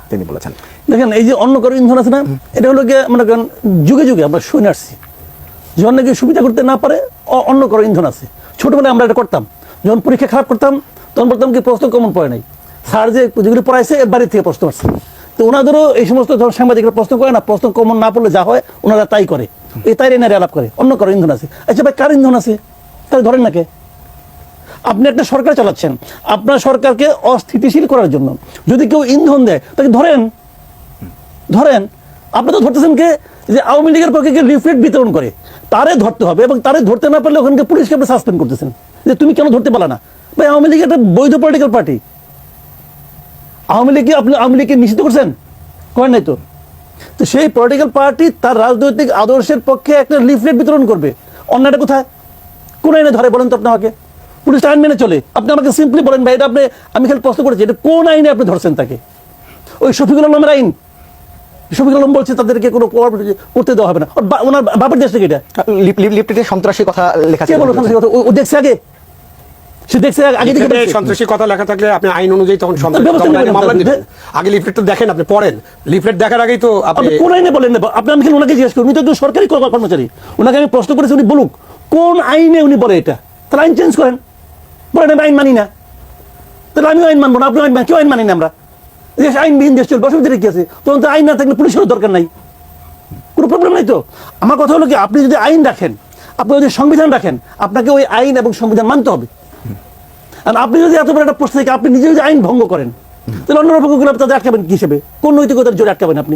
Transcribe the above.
তিনি বলেছেন। দেখেন এই যে অন্য কারো ইন্ধন আছে না, এটা হলো গিয়ে মনে করেন যুগে যুগে আমরা শুনে আসছি, যখন নাকি সুবিধা করতে না পারে অন্য কারো ইন্ধন আছে। ছোটবেলায় আমরা এটা করতাম, যখন পরীক্ষা খারাপ করতাম তখন বলতাম কি প্রশ্ন কমন পড়ে নাই, স্যার যে যেগুলো পড়াইছে এর বাড়ির থেকে প্রশ্ন আসছে। তো ওনাদেরও এই সমস্ত যখন সাংবাদিকরা প্রশ্ন করে না, প্রশ্ন কমন না পড়লে যা হয় ওনারা তাই করে, এই তাই এনারে আলাপ করে অন্য কারো ইন্ধন আছে। আচ্ছা ভাই কার ইন্ধন আছে তাই ধরেন নাকি? আপনি একটা সরকার চালাচ্ছেন, আপনার সরকারকে অস্থিতিশীল করার জন্য যদি কেউ ইন্ধন দেয় তাকে ধরেন। আপনি তো ধরতেছেন কে, যে আওয়ামী লীগের পক্ষে লিফলেট বিতরণ করে তারে ধরতে হবে, এবং তারে ধরতে না পারলে ওখানকে পুলিশকে আপনি সাসপেন্ড করতেছেন যে তুমি কেন ধরতে পারলা না। ভাই আওয়ামী লীগ একটা বৈধ পলিটিক্যাল পার্টি, আওয়ামী লীগকে আপনি আওয়ামী লীগকে নিষিদ্ধ করছেন? করেন নাই তো। তো সেই পলিটিক্যাল পার্টি তার রাজনৈতিক আদর্শের পক্ষে একটা লিফলেট বিতরণ করবে, অন্যটা কোথায়, কোন আইনে ধরে বলেন তো আপনি আমাকে? পুলিশ আইন মেনে চলে, আপনি আমাকে সিম্পলি বলেন ভাই এটা আপনি, আমি খালি প্রশ্ন করেছি এটা কোন আইনে আপনি ধরছেন তাকে? ওই শফিকুল আলমের আইন, শফিকুল আলম বলছে তাদেরকে কোনো করতে দেওয়া হবে না, ওনার বাপের দেশ থেকে এটা লিফলেটে সন্ত্রাসী কথা লেখা কে বলো সন্ত্রাসী কথা? ও দেখছে আগে, সে দেখছে আগে থেকে সন্ত্রাসী কথা লেখা থাকলে আপনি আইন অনুযায়ী তখন মামলা দিবেন। আগে লিফলেট দেখেন, আপনি পড়েন, লিফলেট দেখার আগেই তো আপনি কোন আইনে বলেন না। আপনি আমি ওনাকে জিজ্ঞেস করি, উনি তো সরকারি কর্মচারী, ওনাকে আমি প্রশ্ন করেছি, উনি বলুক কোন আইনে উনি বলে এটা, তাহলে আইন চেঞ্জ করেন। বলেন আমি আইন মানি না, তাহলে আমিও আইন মানবো না, আপনি আইন কেউ আইন মানি না আমরা, দেশ আইনবিহীন দেশ চলবে, অসুবিধা কি আছে? তখন তো আইন না থাকলে পুলিশেরও দরকার নাই, কোনো প্রবলেম নাই তো। আমার কথা হলো কি, আপনি যদি আইন রাখেন, আপনি যদি সংবিধান রাখেন, আপনাকে ওই আইন এবং সংবিধান মানতে হবে। আর আপনি যদি এত বড় একটা প্রশ্ন থেকে আপনি নিজে যদি আইন ভঙ্গ করেন, তাহলে অন্যরা ভঙ্গ করে তাদের আটকাবেন কি হিসেবে? কোন নৈতিকতার জোরে আটকাবেন আপনি?